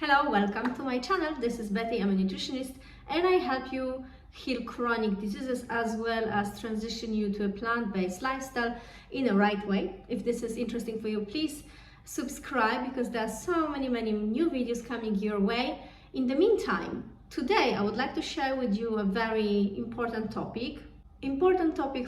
Hello, welcome to my channel. This is Betty, I'm a nutritionist, and I help you heal chronic diseases as well as transition you to a plant-based lifestyle in a right way. If this is interesting for you, please subscribe because there are so many new videos coming your way. In the meantime, today I would like to share with you a very important topic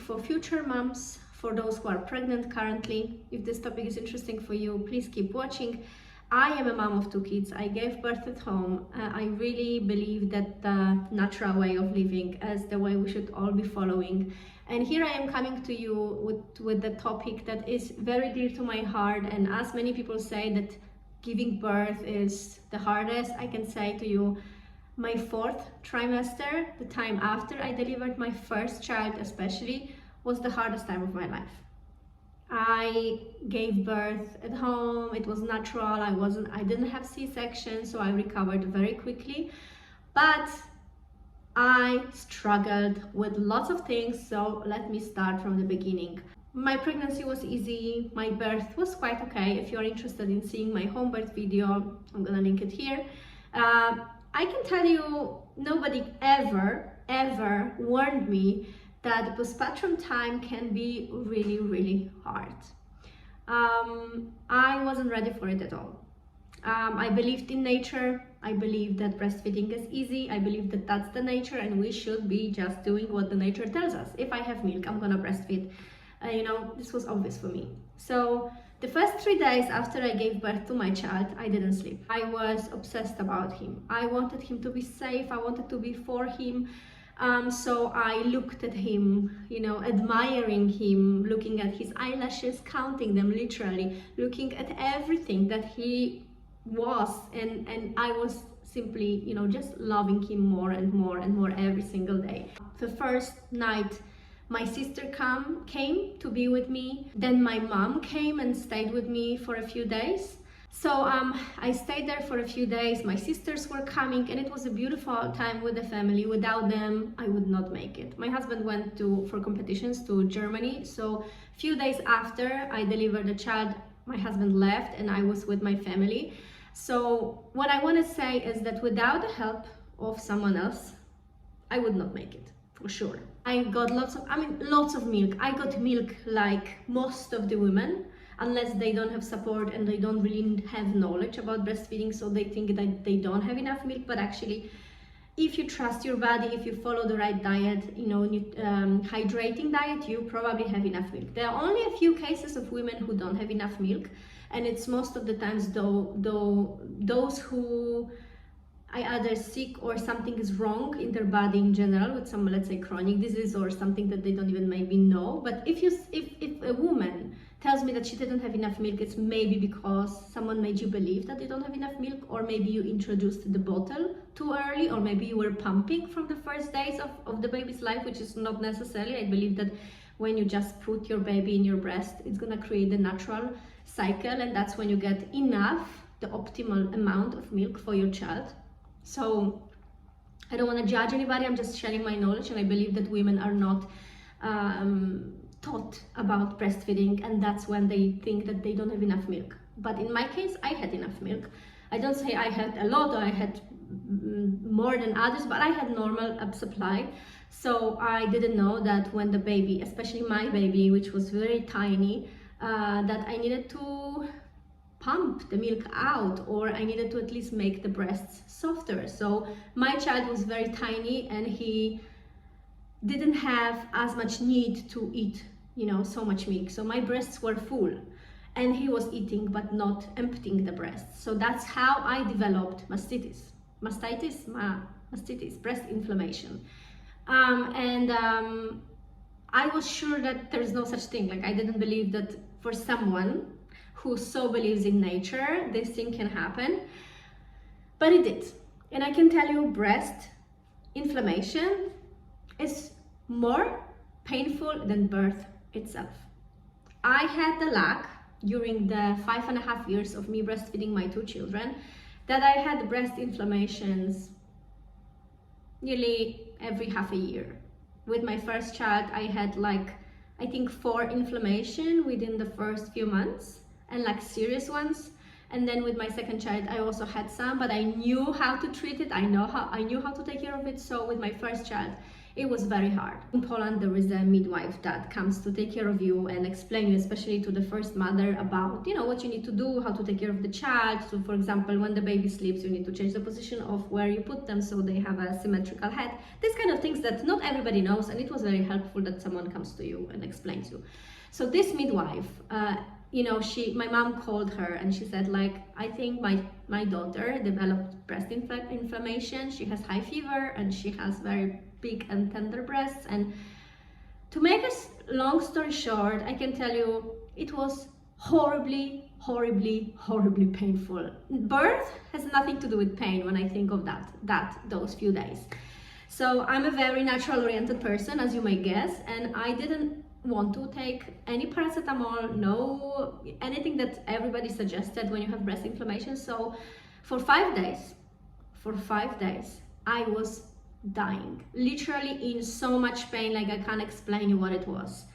for future moms, for those who are pregnant currently. If this topic is interesting for you, please keep watching. I am a mom of 2 kids. I gave birth at home. I really believe that the natural way of living is the way we should all be following. And here I am coming to you with the topic that is very dear to my heart. And as many people say that giving birth is the hardest, I can say to you, my 4th trimester, the time after I delivered my first child especially, was the hardest time of my life. I gave birth at home. It was natural. I didn't have C-section, so I recovered very quickly, but I struggled with lots of things. So let me start from the beginning. My pregnancy was easy. My birth was quite okay. If you're interested in seeing my home birth video, I'm gonna link it here. I can tell you, nobody ever warned me that the postpartum time can be really hard. I wasn't ready for it at all. I believed in nature. I believe that breastfeeding is easy. I believe that that's the nature and we should be just doing what the nature tells us. If I have milk, I'm gonna breastfeed. This was obvious for me. So the first 3 days after I gave birth to my child, I didn't sleep. I was obsessed about him. I wanted him to be safe. I wanted to be for him. So I looked at him, admiring him, looking at his eyelashes, counting them literally, looking at everything that he was, and I was simply, just loving him more and more every single day. The first night, my sister came to be with me. Then my mom came and stayed with me for a few days. So I stayed there for a few days. My sisters were coming and it was a beautiful time with the family. Without them, I would not make it. My husband went for competitions to Germany. So a few days after I delivered the child, my husband left and I was with my family. So what I want to say is that without the help of someone else, I would not make it, for sure. I got lots of milk. I got milk like most of the women, unless they don't have support and they don't really have knowledge about breastfeeding, so they think that they don't have enough milk. But actually, if you trust your body, if you follow the right diet, hydrating diet, you probably have enough milk. There are only a few cases of women who don't have enough milk, and it's most of the times those who are either sick or something is wrong in their body in general with some, let's say, chronic disease or something that they don't even maybe know. But if a woman tells me that she didn't have enough milk, it's maybe because someone made you believe that they don't have enough milk, or maybe you introduced the bottle too early, or maybe you were pumping from the first days of the baby's life, which is not necessarily. I believe that when you just put your baby in your breast, it's gonna create the natural cycle, and that's when you get enough, the optimal amount of milk for your child. So I don't want to judge anybody, I'm just sharing my knowledge, and I believe that women are not taught about breastfeeding, and that's when they think that they don't have enough milk. But in my case, I had enough milk. I don't say I had a lot or I had more than others, but I had normal supply. So I didn't know that when the baby, especially my baby, which was very tiny, that I needed to pump the milk out, or I needed to at least make the breasts softer. So my child was very tiny and he didn't have as much need to eat, so much milk. So my breasts were full and he was eating but not emptying the breasts. So that's how I developed mastitis, breast inflammation. I was sure that there's no such thing. Like, I didn't believe that for someone who so believes in nature, this thing can happen, but it did. And I can tell you, breast inflammation is more painful than birth itself. I had the luck during the 5.5 years of me breastfeeding my 2 children that I had breast inflammations nearly every half a year. With my first child, I had I think 4 inflammation within the first few months, and serious ones. And then with my second child, I also had some, but I knew how to treat it. I knew how to take care of it. So with my first child, it was very hard. In Poland, there is a midwife that comes to take care of you and explain you, especially to the first mother, about, you know, what you need to do, how to take care of the child. So for example, when the baby sleeps, you need to change the position of where you put them so they have a symmetrical head. These kind of things that not everybody knows, and it was very helpful that someone comes to you and explains you. So this midwife, you know, my mom called her and she said, like, I think my daughter developed breast inflammation. She has high fever and she has very big and tender breasts. And to make a long story short, I can tell you it was horribly painful. Birth has nothing to do with pain when I think of those few days. So I'm a very natural oriented person, as you may guess, and I didn't want to take any paracetamol, no anything that everybody suggested when you have breast inflammation. So for 5 days I was dying, literally in so much pain, like I can't explain you what it was.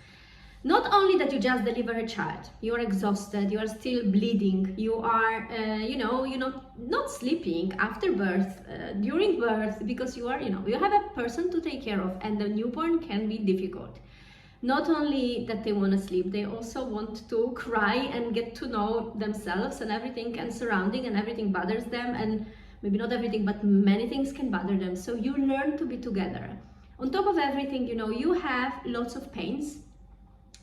Not only that you just deliver a child, you're exhausted, you are still bleeding, you are you're not sleeping after birth, during birth, because you have a person to take care of, and the newborn can be difficult. Not only that they want to sleep, they also want to cry and get to know themselves and everything and surrounding, and everything bothers them, and maybe not everything, but many things can bother them. So you learn to be together. On top of everything, you have lots of pains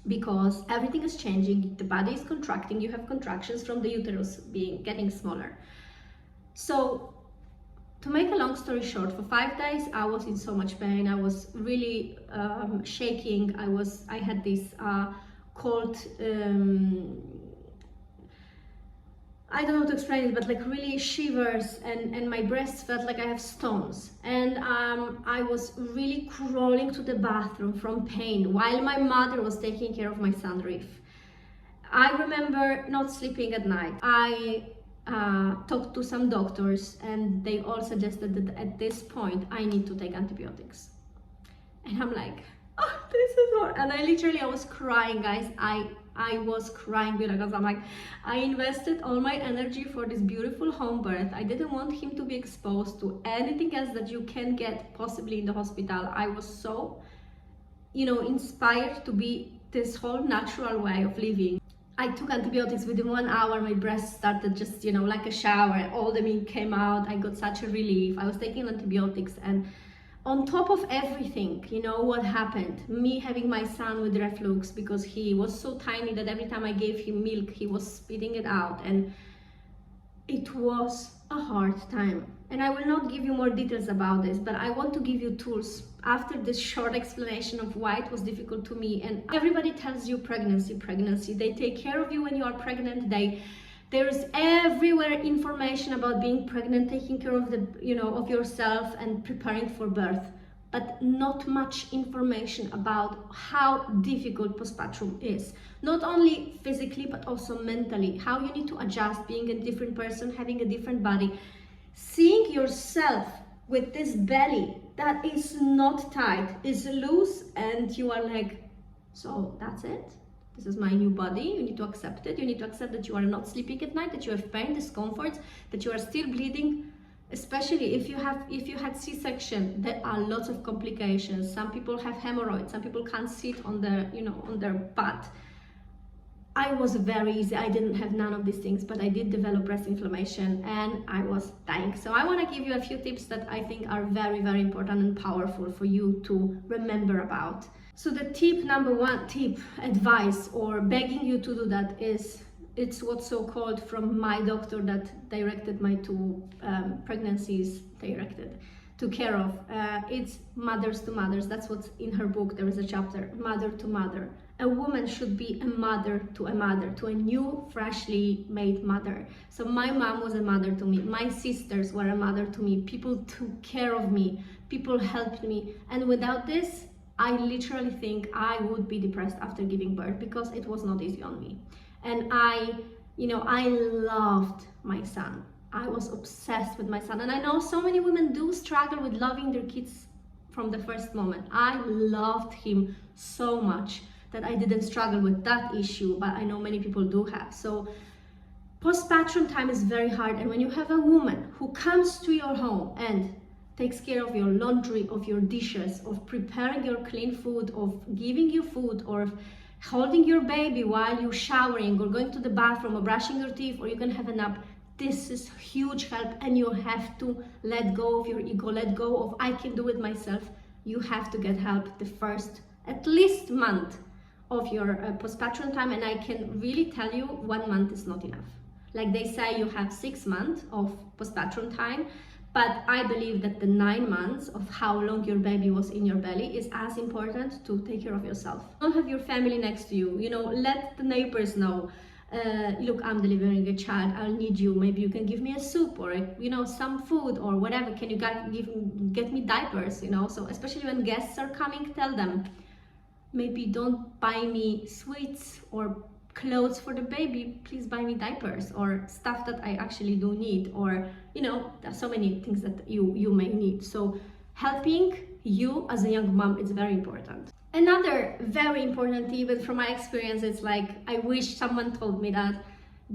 because everything is changing, the body is contracting, you have contractions from the uterus getting smaller. So to make a long story short, for 5 days I was in so much pain. I was really shaking. I had this cold, I don't know how to explain it, but like really shivers, and my breasts felt like I have stones. And I was really crawling to the bathroom from pain while my mother was taking care of my son Reef. I remember not sleeping at night. I talked to some doctors and they all suggested that at this point I need to take antibiotics. And I'm like, oh, this is hard. And I was crying, guys. I was crying because I'm like, I invested all my energy for this beautiful home birth. I didn't want him to be exposed to anything else that you can get possibly in the hospital. I was so, inspired to be this whole natural way of living. I took antibiotics within 1 hour. My breast started just, like a shower. All the milk came out. I got such a relief. I was taking antibiotics, and on top of everything, what happened? Me having my son with reflux because he was so tiny that every time I gave him milk, he was spitting it out. And it was a hard time. And I will not give you more details about this, but I want to give you tools after this short explanation of why it was difficult to me. And everybody tells you pregnancy. They take care of you when you are pregnant. There's everywhere information about being pregnant, taking care of of yourself and preparing for birth, but not much information about how difficult postpartum is. Not only physically, but also mentally, how you need to adjust, being a different person, having a different body, seeing yourself with this belly that is not tight, is loose, and you are like, so that's it? This is my new body. You need to accept it. You need to accept that you are not sleeping at night, that you have pain, discomfort, that you are still bleeding. Especially if you had C-section, there are lots of complications. Some people have hemorrhoids. Some people can't sit on their butt. I was very easy. I didn't have none of these things, but I did develop breast inflammation and I was dying. So I want to give you a few tips that I think are very, very important and powerful for you to remember about. So the number one advice, or begging you to do that, is, it's what's so called from my doctor that directed my 2 pregnancies, took care of. It's mothers to mothers. That's what's in her book. There is a chapter, mother to mother. A woman should be a mother, to a new, freshly made mother. So my mom was a mother to me. My sisters were a mother to me. People took care of me. People helped me. And without this, I literally think I would be depressed after giving birth, because it was not easy on me. And I loved my son. I was obsessed with my son. And I know so many women do struggle with loving their kids from the first moment. I loved him so much that I didn't struggle with that issue, but I know many people do have. So Postpartum time is very hard, and when you have a woman who comes to your home and takes care of your laundry, of your dishes, of preparing your clean food, of giving you food, or holding your baby while you're showering or going to the bathroom or brushing your teeth, or you can have a nap, this is huge help. And you have to let go of your ego, let go of I can do it myself. You have to get help the first at least month of your postpartum time, and I can really tell you 1 month is not enough. Like they say, you have 6 months of postpartum time, but I believe that the 9 months of how long your baby was in your belly is as important to take care of yourself. Don't have your family next to you, you know, let the neighbors know, look, I'm delivering a child, I'll need you, maybe you can give me a soup or, you know, some food or whatever, can you get me diapers, you know. So especially when guests are coming, tell them, maybe don't buy me sweets or clothes for the baby, please buy me diapers or stuff that I actually do need, or, you know, there's so many things that you may need. So helping you as a young mom is very important. Another very important tip, and from my experience, it's like, I wish someone told me that,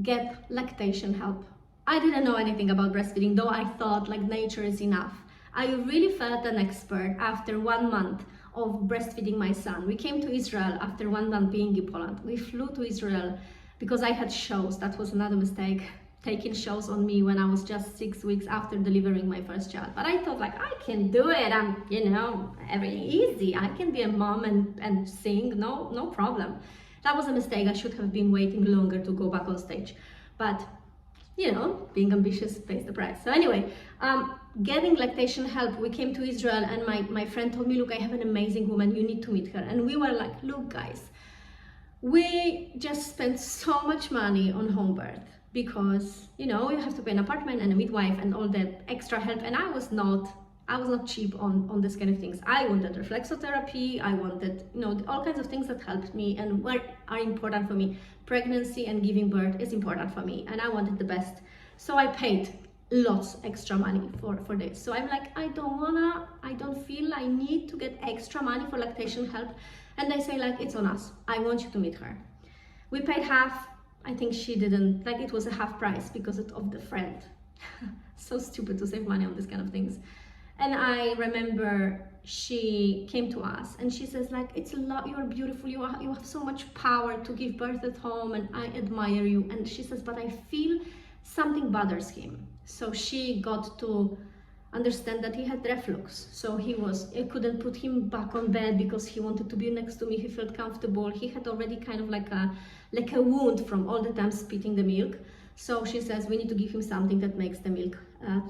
get lactation help. I didn't know anything about breastfeeding, though I thought like nature is enough. I really felt an expert after 1 month of breastfeeding my son. We came to Israel after 1 month being in Poland. We flew to Israel because I had shows. That was another mistake, taking shows on me when I was just 6 weeks after delivering my first child. But I thought like, I can do it. I'm, you know, everything easy. I can be a mom and sing, no problem. That was a mistake. I should have been waiting longer to go back on stage. But, you know, being ambitious pays the price. So anyway, getting lactation help. We came to Israel and my friend told me, look, I have an amazing woman, you need to meet her. And we were like, look guys, we just spent so much money on home birth because, you know, you have to pay an apartment and a midwife and all that extra help. And I was not cheap on this kind of things. I wanted reflexotherapy, I wanted, you know, all kinds of things that helped me and are important for me. Pregnancy and giving birth is important for me, and I wanted the best. So I paid lots extra money for this. So I'm like, I don't feel I need to get extra money for lactation help. And they say like, it's on us, I want you to meet her. We paid half. I think she didn't, like, it was a half price because of the friend. So stupid to save money on this kind of things. And I remember she came to us and she says like, it's a lot, you're beautiful, you have so much power to give birth at home and I admire you. And she says, but I feel something bothers him. So she got to understand that he had reflux. So I couldn't put him back on bed because he wanted to be next to me, he felt comfortable. He had already kind of like a wound from all the time spitting the milk. So she says, we need to give him something that makes the milk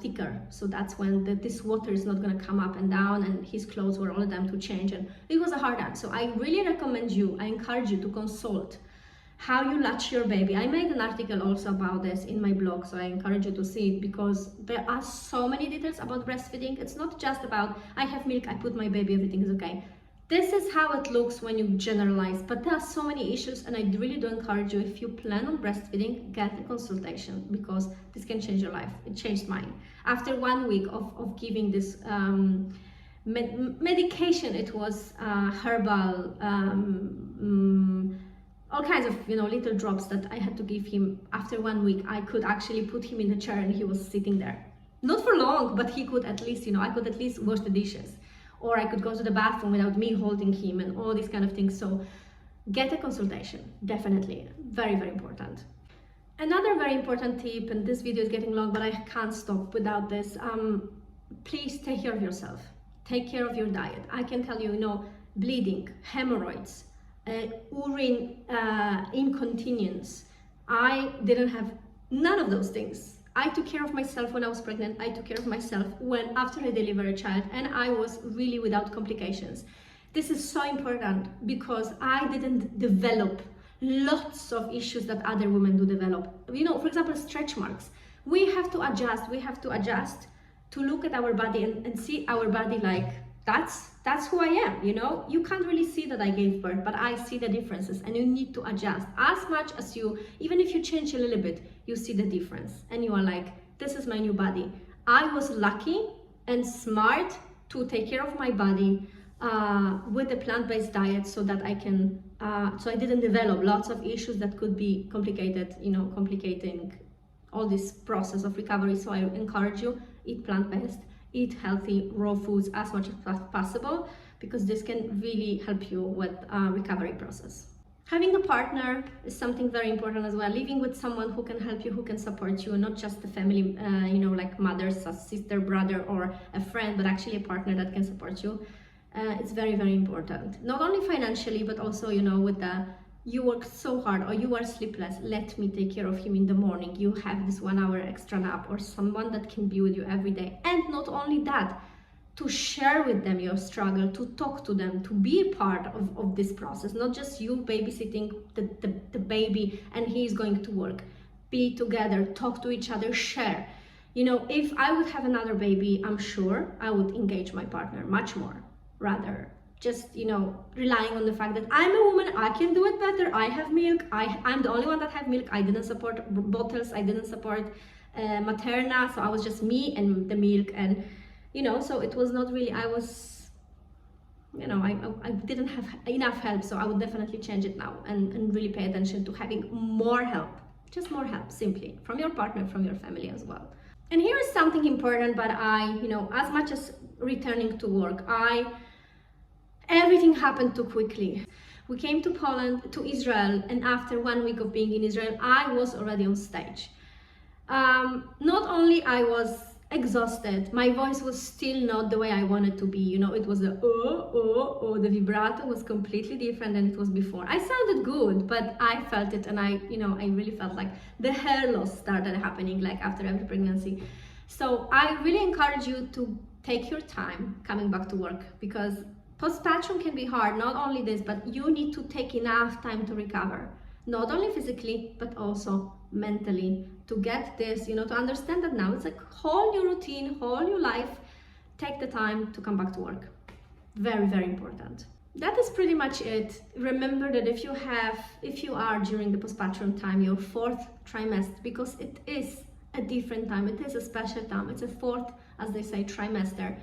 thicker. So that's when this water is not going to come up and down, and his clothes were all the time to change. And it was a hard time. So I really recommend you, I encourage you to consult how you latch your baby. I made an article also about this in my blog, so I encourage you to see it because there are so many details about breastfeeding. It's not just about, I have milk, I put my baby, everything is okay. This is how it looks when you generalize, but there are so many issues, and I really do encourage you, if you plan on breastfeeding, get a consultation because this can change your life. It changed mine. After 1 week of giving this medication, it was herbal, all kinds of, you know, little drops that I had to give him. After 1 week, I could actually put him in the chair and he was sitting there. Not for long, but he could at least, you know, I could at least wash the dishes. Or I could go to the bathroom without me holding him and all these kind of things. So get a consultation, definitely, very, very important. Another very important tip, and this video is getting long, but I can't stop without this. Please take care of yourself. Take care of your diet. I can tell you, you know, bleeding, hemorrhoids, urine incontinence. I didn't have none of those things. I took care of myself when I was pregnant. I took care of myself after I delivered a child, and I was really without complications. This is so important because I didn't develop lots of issues that other women do develop. You know, for example, stretch marks. We have to adjust to look at our body and see our body like, that's who I am, you know? You can't really see that I gave birth, but I see the differences, and you need to adjust as much as even if you change a little bit, you see the difference and you are like, this is my new body. I was lucky and smart to take care of my body with a plant-based diet so that I can, so I didn't develop lots of issues that could be complicated, you know, complicating all this process of recovery. So I encourage you, eat plant-based, eat healthy raw foods as much as possible, because this can really help you with recovery process. Having a partner is something very important as well. Living with someone who can help you, who can support you, not just the family, like mother, sister, brother, or a friend, but actually a partner that can support you. It's very, very important. Not only financially, but also, with the, you work so hard or you are sleepless, let me take care of him in the morning. You have this 1 hour extra nap, or someone that can be with you every day. And not only that, to share with them your struggle, to talk to them, to be a part of this process, not just you babysitting the baby and he's going to work. Be together, talk to each other, share. If I would have another baby, I'm sure I would engage my partner much more, rather just, relying on the fact that I'm a woman, I can do it better, I have milk, I'm the only one that have milk, I didn't support bottles, I didn't support Materna, so I was just me and the milk, and so it was not really, I was, I didn't have enough help. So I would definitely change it now and really pay attention to having more help, just more help, simply from your partner, from your family as well. And here is something important, but as much as returning to work, everything happened too quickly. We came to Poland, to Israel, and after 1 week of being in Israel, I was already on stage. Not only I was exhausted, my voice was still not the way I wanted to be. It was the the vibrato was completely different than it was before. I sounded good, but I felt it, and I really felt like the hair loss started happening like after every pregnancy. So I really encourage you to take your time coming back to work, because postpartum can be hard. Not only this, but you need to take enough time to recover, not only physically but also mentally, to get this, to understand that now it's a whole new routine, whole new life. Take the time to come back to work. Very, very important. That is pretty much it. Remember that if you are during the postpartum time, your 4th trimester, because it is a different time, it is a special time, it's a 4th, as they say, trimester.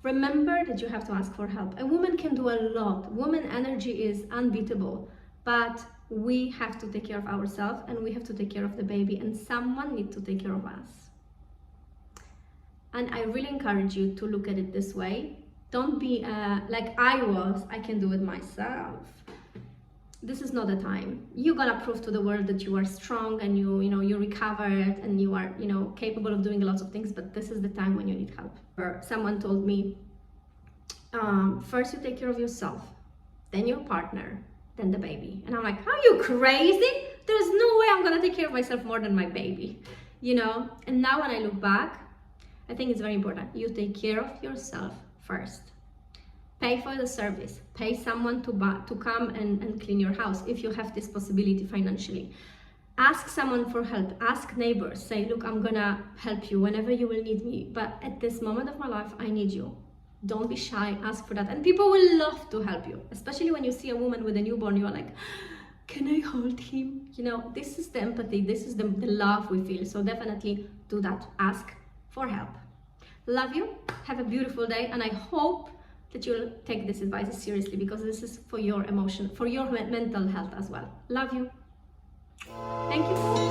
Remember that you have to ask for help. A woman can do a lot. Woman energy is unbeatable, but we have to take care of ourselves, and we have to take care of the baby, and someone needs to take care of us. And I really encourage you to look at it this way. Don't be like I can do it myself. This is not the time. You're gonna prove to the world that you are strong, and you recovered, and you are capable of doing lots of things, but this is the time when you need help. Or someone told me, first you take care of yourself, then your partner, then the baby. And I'm like, are you crazy? There's no way I'm gonna take care of myself more than my baby, And now when I look back, I think it's very important. You take care of yourself first. Pay for the service. Pay someone to come and clean your house if you have this possibility financially. Ask someone for help. Ask neighbors. Say, look, I'm gonna help you whenever you will need me, but at this moment of my life, I need you. Don't be shy, ask for that. And people will love to help you, especially when you see a woman with a newborn, you're like, can I hold him? This is the empathy, this is the love we feel. So definitely do that. Ask for help. Love you. Have a beautiful day. And I hope that you'll take this advice seriously, because this is for your emotion, for your mental health as well. Love you. Thank you.